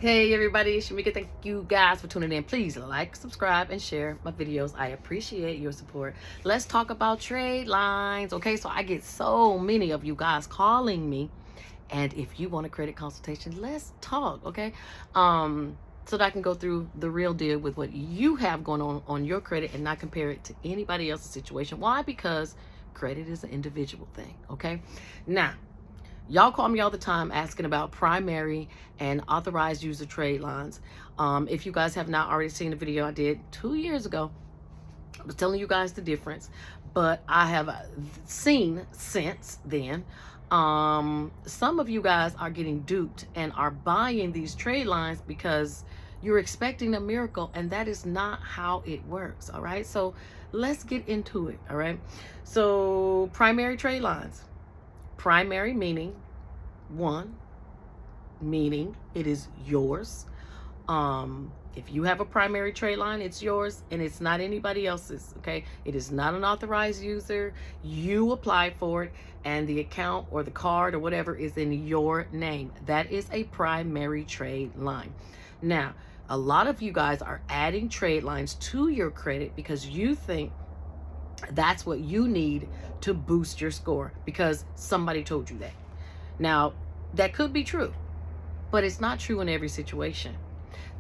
Hey everybody, Shamika, thank you guys for tuning in. Please like, subscribe, and share my videos. I appreciate your support. Let's talk about trade lines. Okay, so I get so many of you guys calling me, and if you want a credit consultation, let's talk, okay? So that I can go through the real deal with what you have going on your credit and not compare it to anybody else's situation. Why? Because credit is an individual thing, okay? Now, y'all call me all the time asking about primary and authorized user trade lines. If you guys have not already seen the video I did 2 years ago, I was telling you guys the difference, but I have seen since then, some of you guys are getting duped and are buying these trade lines because you're expecting a miracle, and that is not how it works. All right, so let's get into it. All right, so primary trade lines. Primary meaning one, meaning it is yours. If you have a primary trade line, it's yours and it's not anybody else's. Okay, it is not an authorized user. You apply for it, and the account or the card or whatever is in your name. That is a primary trade line. Now, a lot of you guys are adding trade lines to your credit because you think that's what you need to boost your score because somebody told you that. Now, that could be true, but it's not true in every situation.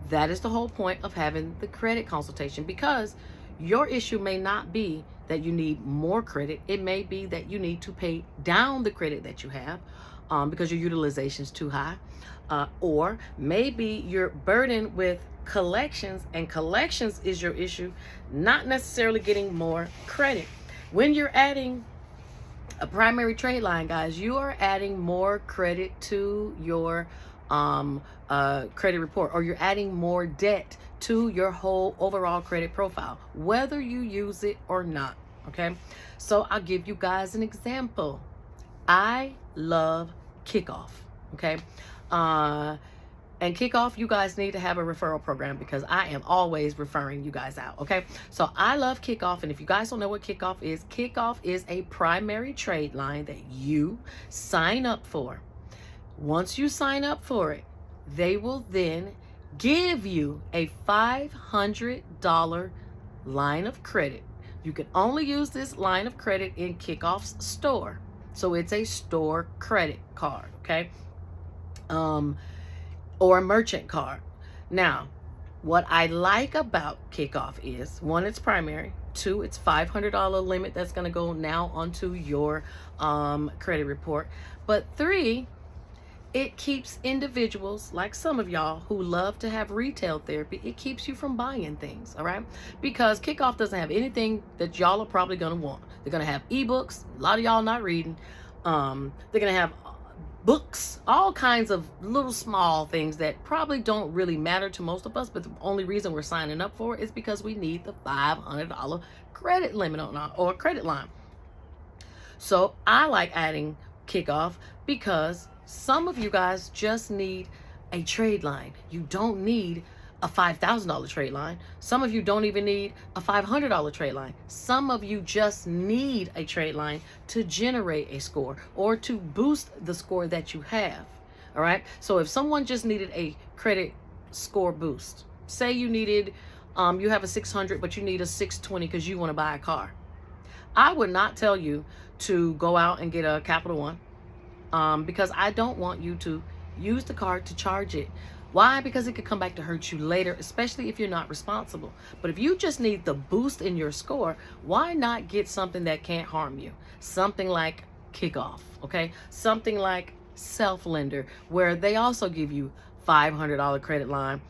That is the whole point of having the credit consultation, because your issue may not be that you need more credit. It may be that you need to pay down the credit that you have because your utilization is too high. Or maybe you're burdened with collections, and collections is your issue, not necessarily getting more credit. When you're adding a primary trade line, guys, you are adding more credit to your credit report, or you're adding more debt to your whole overall credit profile, whether you use it or not. Okay, so I'll give you guys an example. I love Kickoff. Okay, and Kickoff, you guys need to have a referral program because I am always referring you guys out. Okay, so I love Kickoff, and if you guys don't know what Kickoff is a primary trade line that you sign up for. Once you sign up for it, they will then give you a $500 line of credit. You can only use this line of credit in Kickoff's store. So it's a store credit card, okay? Or a merchant card. Now, what I like about Kickoff is, one, it's primary. Two, it's $500 limit that's going to go now onto your credit report. But three, it keeps individuals like some of y'all who love to have retail therapy, it keeps you from buying things, all right? Because Kickoff doesn't have anything that y'all are probably going to want. They're going to have ebooks, a lot of y'all not reading. They're going to have books, all kinds of little small things that probably don't really matter to most of us, but the only reason we're signing up for it is because we need the $500 credit limit on our, or credit line. So I like adding Kickoff because some of you guys just need a trade line. You don't need a $5,000 trade line. Some of you don't even need a $500 trade line. Some of you just need a trade line to generate a score or to boost the score that you have. All right. So if someone just needed a credit score boost, say you needed, you have a 600, but you need a 620 because you want to buy a car. I would not tell you to go out and get a Capital One. Because I don't want you to use the card to charge it. Why? Because it could come back to hurt you later, especially if you're not responsible. But if you just need the boost in your score, why not get something that can't harm you? Something like Kickoff, okay? Something like Self-Lender, where they also give you $500 credit line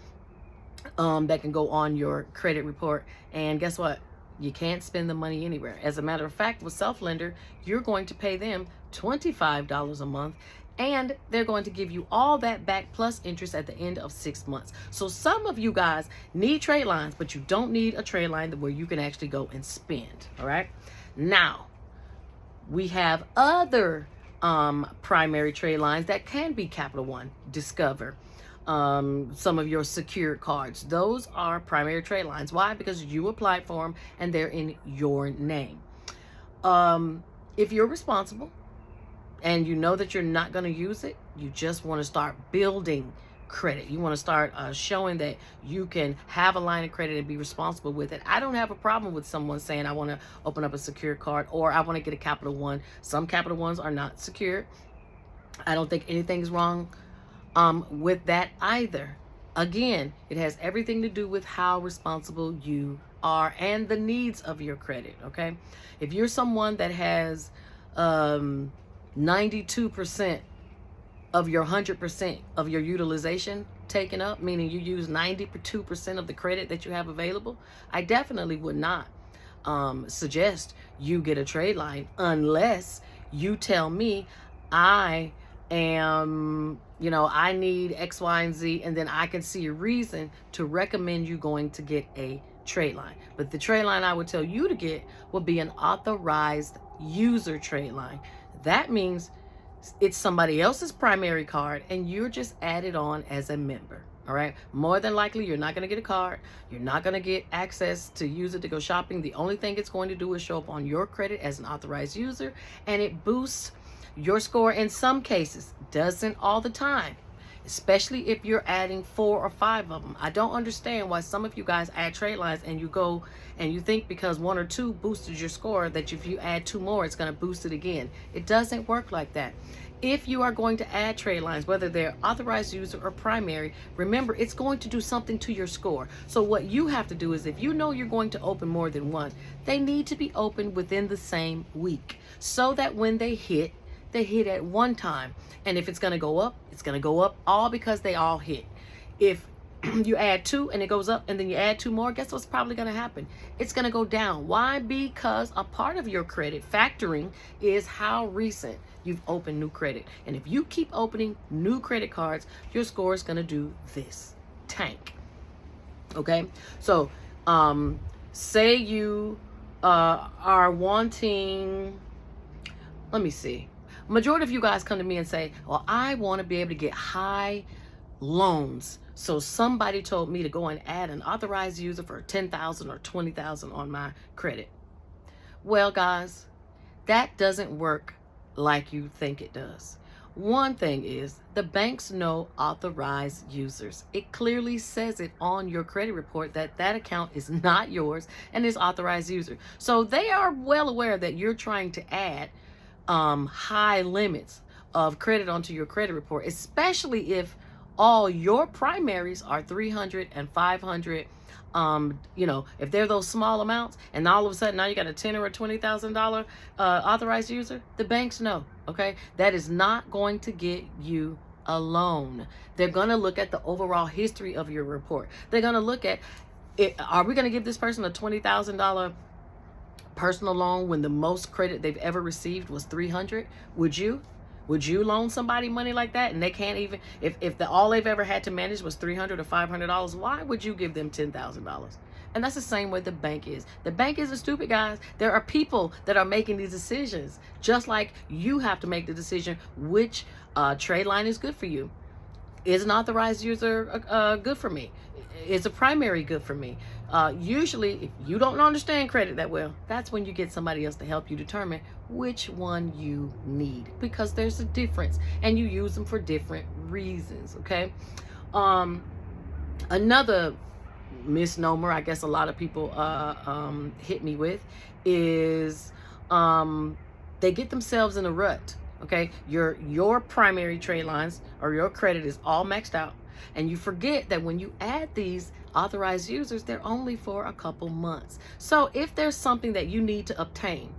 that can go on your credit report. And guess what? You can't spend the money anywhere. As a matter of fact, with Self-Lender, you're going to pay them $25 a month, and they're going to give you all that back plus interest at the end of 6 months. So some of you guys need trade lines, but you don't need a trade line where you can actually go and spend. All right. Now, we have other primary trade lines that can be Capital One, Discover, some of your secured cards. Those are primary trade lines. Why? Because you applied for them and they're in your name. If you're responsible and you know that you're not going to use it, you just want to start building credit. You want to start showing that you can have a line of credit and be responsible with it. I don't have a problem with someone saying, I want to open up a secure card, or I want to get a Capital One. Some Capital Ones are not secure. I don't think anything's wrong with that either. Again, it has everything to do with how responsible you are and the needs of your credit, okay? If you're someone that has 92% of your 100% of your utilization taken up, meaning you use 92% of the credit that you have available, I definitely would not suggest you get a trade line unless you tell me I need X, Y, and Z, and then I can see a reason to recommend you going to get a trade line. But the trade line I would tell you to get would be an authorized user trade line. That means it's somebody else's primary card and you're just added on as a member. All right. More than likely, you're not going to get a card. You're not going to get access to use it to go shopping. The only thing it's going to do is show up on your credit as an authorized user, and it boosts your score in some cases. Doesn't all the time, especially if you're adding 4 or 5 of them. I don't understand why some of you guys add trade lines and you go and you think because 1 or 2 boosted your score that if you add 2 more, it's going to boost it again. It doesn't work like that. If you are going to add trade lines, whether they're authorized user or primary, remember it's going to do something to your score. So what you have to do is, if you know you're going to open more than one, they need to be opened within the same week so that when they hit at one time. And if it's going to go up, it's going to go up all because they all hit. If you add 2 and it goes up and then you add 2 more, guess what's probably going to happen? It's going to go down. Why? Because a part of your credit factoring is how recent you've opened new credit. And if you keep opening new credit cards, your score is going to do this. Tank. Okay? So, say you are wanting, let me see. Majority of you guys come to me and say, well, I want to be able to get high loans. So somebody told me to go and add an authorized user for 10,000 or 20,000 on my credit. Well, guys, that doesn't work like you think it does. One thing is, the banks know authorized users. It clearly says it on your credit report that that account is not yours and is authorized user. So they are well aware that you're trying to add high limits of credit onto your credit report, especially if all your primaries are 300 and 500. If they're those small amounts, and all of a sudden now you got a $10,000 or $20,000 authorized user, the banks know. Okay, that is not going to get you a loan. They're going to look at the overall history of your report. They're going to look at it. Are we going to give this person a $20,000 personal loan when the most credit they've ever received was 300? Would you loan somebody money like that and they can't even, if all they've ever had to manage was $300 or $500, why would you give them $10,000? And that's the same way the bank is. The bank isn't stupid, guys. There are people that are making these decisions, just like you have to make the decision which trade line is good for you. Is an authorized user good for me? Is a primary good for me? Usually, if you don't understand credit that well, that's when you get somebody else to help you determine which one you need, because there's a difference and you use them for different reasons. Okay. Another misnomer I guess a lot of people hit me with is they get themselves in a rut. Okay, your primary trade lines or your credit is all maxed out, and you forget that when you add these authorized users, they're only for a couple months. So if there's something that you need to obtain,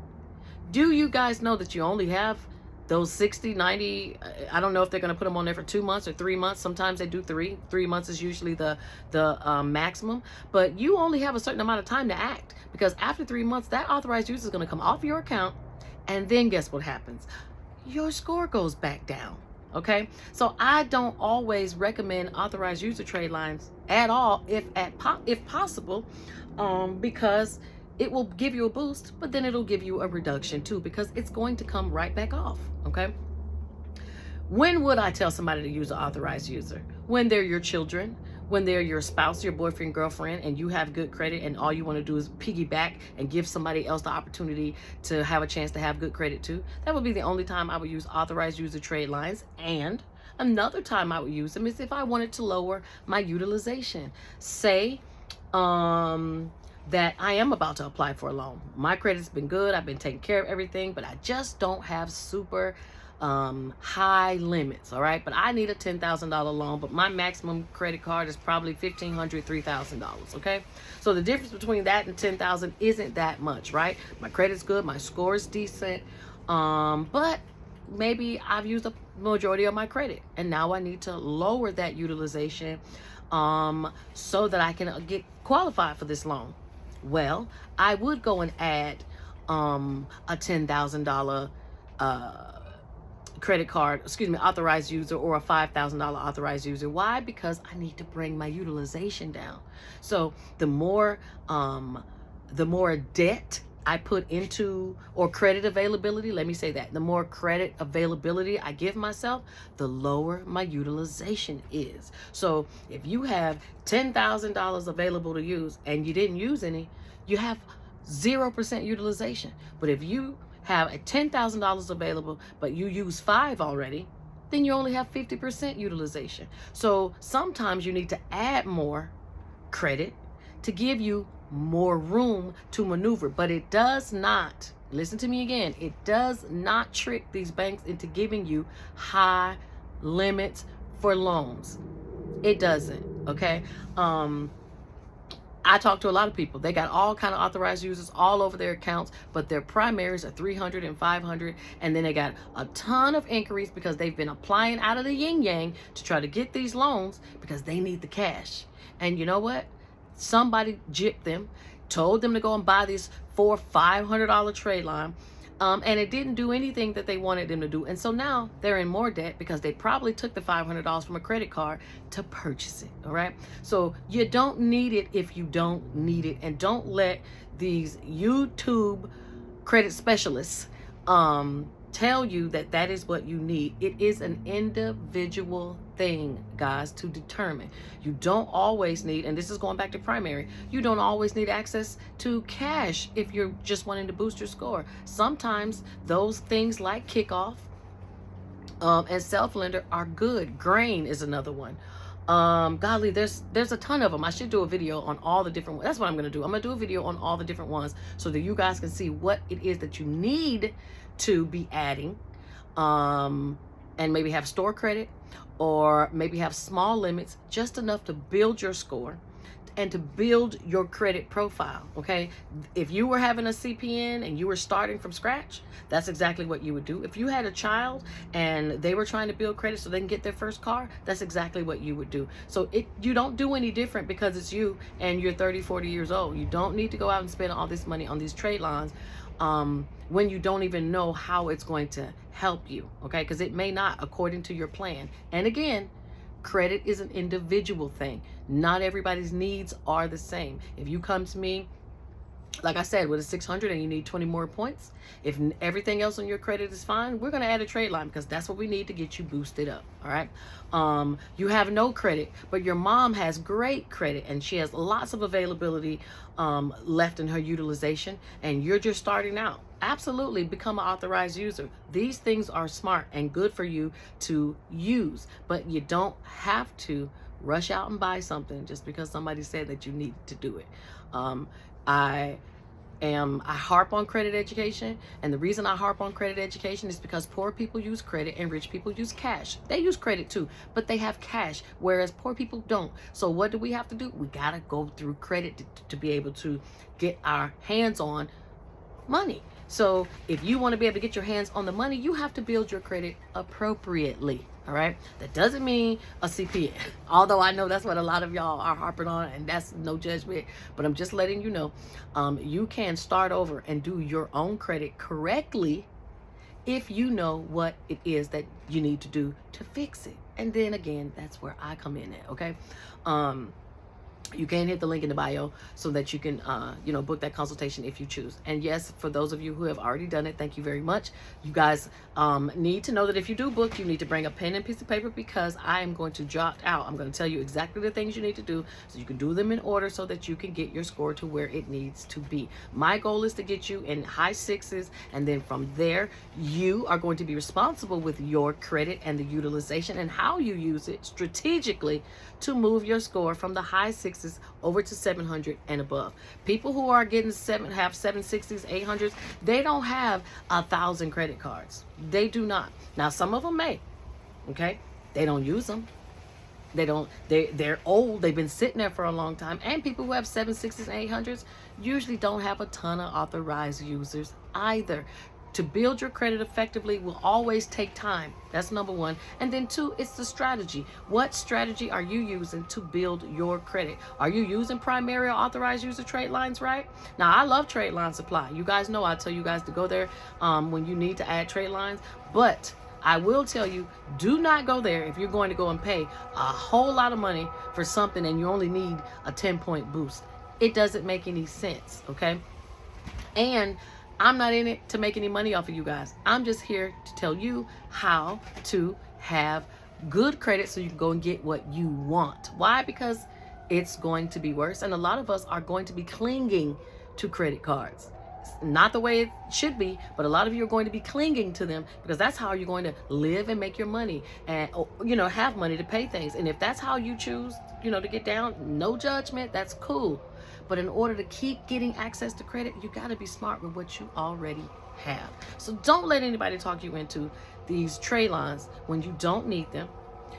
do you guys know that you only have those 60, 90, I don't know if they're going to put them on there for 2 months or 3 months. Sometimes they do 3 months is usually the maximum, but you only have a certain amount of time to act, because after 3 months, that authorized user is going to come off your account, and then guess what happens? Your score goes back down. Okay, so I don't always recommend authorized user trade lines at all, if possible, because it will give you a boost, but then it'll give you a reduction too, because it's going to come right back off. Okay, when would I tell somebody to use an authorized user? When they're your children, when they're your spouse, your boyfriend, girlfriend, and you have good credit and all you want to do is piggyback and give somebody else the opportunity to have a chance to have good credit too. That would be the only time I would use authorized user trade lines. And Another time I would use them is if I wanted to lower my utilization. Say that I am about to apply for a loan. My credit's been good. I've been taking care of everything, but I just don't have super high limits. All right. But I need a $10,000 loan, but my maximum credit card is probably $1,500, $3,000. Okay. So the difference between that and 10,000 isn't that much, right? My credit's good. My score is decent. But maybe I've used a majority of my credit and now I need to lower that utilization so that I can get qualified for this loan. Well, I would go and add a $10,000 credit card, authorized user, or a $5,000 authorized user. Why? Because I need to bring my utilization down. So the more debt I put into, or credit availability, let me say that, the more credit availability I give myself, the lower my utilization is. So if you have $10,000 available to use and you didn't use any, you have 0% utilization. But if you have a $10,000 available, but you use 5 already, then you only have 50% utilization. So sometimes you need to add more credit to give you more room to maneuver. But it does not, listen to me again, it does not trick these banks into giving you high limits for loans. It doesn't. Okay. I talk to a lot of people. They got all kind of authorized users all over their accounts, but their primaries are 300 and 500. And then they got a ton of inquiries because they've been applying out of the yin yang to try to get these loans because they need the cash. And you know what? Somebody gypped them, told them to go and buy these $400-500 trade line. And it didn't do anything that they wanted them to do. And so now they're in more debt because they probably took the $500 from a credit card to purchase it. All right. So you don't need it if you don't need it. And don't let these YouTube credit specialists tell you that that is what you need. It is an individual thing, guys, to determine. You don't always need, and this is going back to primary, you don't always need access to cash if you're just wanting to boost your score. Sometimes those things like kickoff and self-lender are good. Grain is another one. Golly, there's a ton of them. I should do a video on all the different ones. That's what I'm going to do. I'm going to do a video on all the different ones so that you guys can see what it is that you need to be adding, and maybe have store credit, or maybe have small limits, just enough to build your score and to build your credit profile. Okay. If you were having a CPN and you were starting from scratch, that's exactly what you would do. If you had a child and they were trying to build credit so they can get their first car, that's exactly what you would do. So you don't do any different because it's you and you're 30-40 years old. You don't need to go out and spend all this money on these trade lines when you don't even know how it's going to help you. Okay. Because it may not, according to your plan. And again, credit is an individual thing. Not everybody's needs are the same. If you come to me, like I said, with a 600 and you need 20 more points, if everything else on your credit is fine, we're going to add a trade line because that's what we need to get you boosted up. All right. You have no credit, but your mom has great credit and she has lots of availability left in her utilization, and you're just starting out. Absolutely become an authorized user. These things are smart and good for you to use, but you don't have to rush out and buy something just because somebody said that you need to do it. I harp on credit education, and the reason I harp on credit education is because poor people use credit and rich people use cash. They use credit too, but they have cash, whereas poor people don't. So what do we have to do? We gotta go through credit to be able to get our hands on money. So if you want to be able to get your hands on the money, you have to build your credit appropriately. All right. That doesn't mean a CPN, although I know that's what a lot of y'all are harping on, and that's no judgment, but I'm just letting you know, you can start over and do your own credit correctly if you know what it is that you need to do to fix it. And then again, that's where I come in at. Okay. you can hit the link in the bio so that you can, book that consultation if you choose. And yes, for those of you who have already done it, thank you very much. You guys need to know that if you do book, you need to bring a pen and piece of paper, because I am going to jot out. I'm going to tell you exactly the things you need to do so you can do them in order so that you can get your score to where it needs to be. My goal is to get you in high sixes, and then from there, you are going to be responsible with your credit and the utilization and how you use it strategically to move your score from the high sixes over to 700 and above. People who are getting 760s, 800s, they don't have 1,000 credit cards. They do not. Now, some of them may, okay? They don't use them. They're old. They've been sitting there for a long time. And people who have 760s and 800s usually don't have a ton of authorized users either. To build your credit effectively will always take time. That's number one. And then two, it's the strategy. What strategy are you using to build your credit? Are you using primary or authorized user trade lines, right? Now, I love Trade Line Supply. You guys know I tell you guys to go there when you need to add trade lines. But I will tell you, do not go there if you're going to go and pay a whole lot of money for something and you only need a 10-point boost. It doesn't make any sense, okay? And I'm not in it to make any money off of you guys. I'm just here to tell you how to have good credit so you can go and get what you want. Why? Because it's going to be worse. And a lot of us are going to be clinging to credit cards. It's not the way it should be, but a lot of you are going to be clinging to them because that's how you're going to live and make your money and, have money to pay things. And if that's how you choose, to get down, no judgment, that's cool. But in order to keep getting access to credit, you got to be smart with what you already have. So don't let anybody talk you into these trade lines when you don't need them.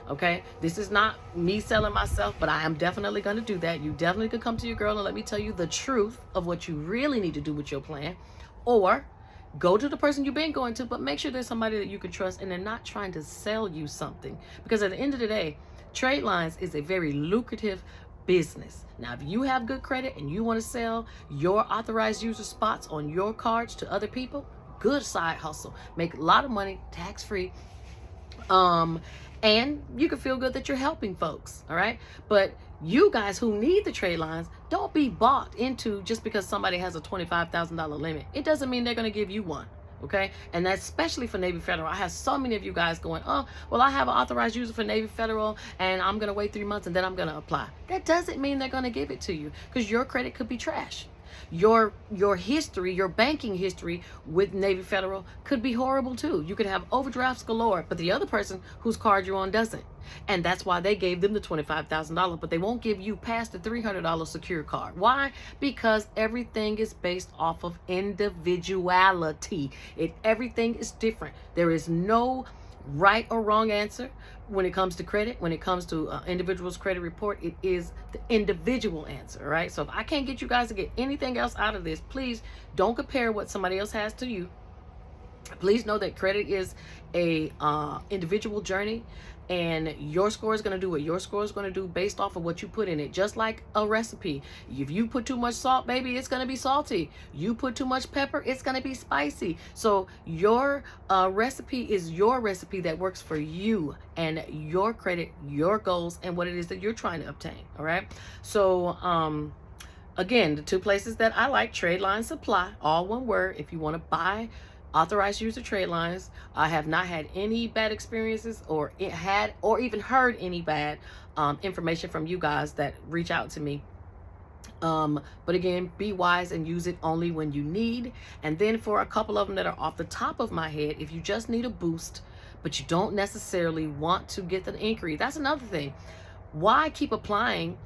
Okay, this is not me selling myself, but I am definitely going to do that. You definitely could come to your girl and let me tell you the truth of what you really need to do with your plan, or go to the person you've been going to, but make sure there's somebody that you can trust and they're not trying to sell you something. Because at the end of the day, trade lines is a very lucrative business. Now, if you have good credit and you want to sell your authorized user spots on your cards to other people, good side hustle. Make a lot of money, tax-free. And you can feel good that you're helping folks, all right? But you guys who need the trade lines, don't be bought into just because somebody has a $25,000 limit. It doesn't mean they're going to give you one. Okay, and that's especially for Navy Federal. I have so many of you guys going, oh, well, I have an authorized user for Navy Federal and I'm going to wait 3 months and then I'm going to apply. That doesn't mean they're going to give it to you, because your credit could be trash. Your history, your banking history with Navy Federal could be horrible too. You could have overdrafts galore, but the other person whose card you're on doesn't. And that's why they gave them the $25,000, but they won't give you past the $300 secure card. Why? Because everything is based off of individuality. Everything is different. There is no right or wrong answer when it comes to credit. When it comes to individual's credit report, it is the individual answer, right? So if I can't get you guys to get anything else out of this, please don't compare what somebody else has to you. Please know that credit is a individual journey, and your score is going to do what your score is going to do based off of what you put in it. Just like a recipe. If you put too much salt, baby, it's going to be salty. You put too much pepper, it's going to be spicy. So your recipe is your recipe that works for you and your credit, your goals, and what it is that you're trying to obtain. All right. So, again, the two places that I like: Trade Line Supply, all one word. If you want to buy authorized user trade lines, I have not had any bad experiences or even heard any bad information from you guys that reach out to me. But again, be wise and use it only when you need. And then for a couple of them that are off the top of my head, if you just need a boost, but you don't necessarily want to get the inquiry, that's another thing. Why keep applying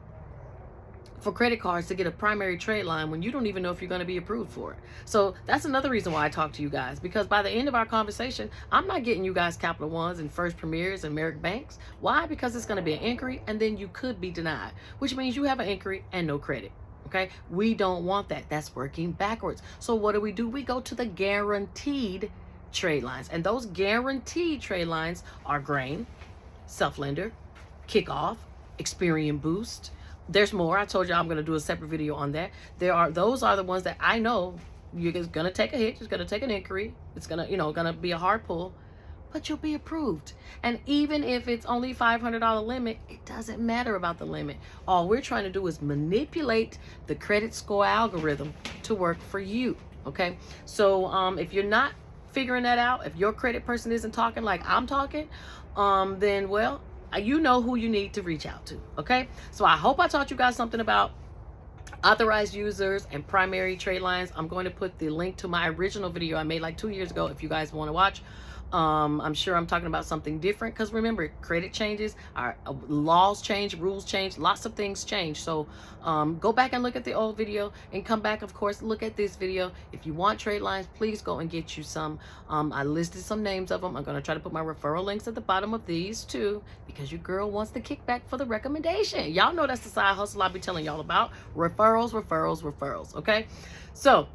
for credit cards to get a primary trade line when you don't even know if you're going to be approved for it? So that's another reason why I talk to you guys, because by the end of our conversation, I'm not getting you guys Capital Ones and First Premiers and Merrick Banks. Why? Because it's going to be an inquiry and then you could be denied, which means you have an inquiry and no credit. Okay, we don't want that. That's working backwards. So what do? We go to the guaranteed trade lines, and those guaranteed trade lines are Grain, Self-Lender, Kickoff, Experian Boost. There's more. I told you I'm going to do a separate video on that. Those are the ones that I know you're going to take a hit. It's going to take an inquiry. It's going to, going to be a hard pull, but you'll be approved. And even if it's only $500 limit, it doesn't matter about the limit. All we're trying to do is manipulate the credit score algorithm to work for you. Okay, so if you're not figuring that out, if your credit person isn't talking like I'm talking, then well, you know who you need to reach out to. Okay, so I hope I taught you guys something about authorized users and primary trade lines. I'm going to put the link to my original video I made like 2 years ago if you guys want to watch. I'm sure I'm talking about something different because remember, credit changes, our laws change, rules change, lots of things change. So go back and look at the old video and come back, of course, look at this video. If you want trade lines, please go and get you some. I listed some names of them. I'm going to try to put my referral links at the bottom of these too, because your girl wants the kickback for the recommendation. Y'all know that's the side hustle I be telling y'all about. Referrals, referrals, referrals. Okay, so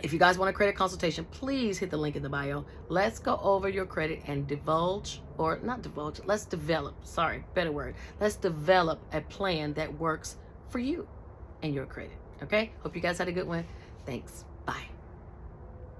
if you guys want a credit consultation, please hit the link in the bio. Let's go over your credit and divulge, or not divulge, let's develop, sorry, better word. Let's develop a plan that works for you and your credit. Okay? Hope you guys had a good one. Thanks.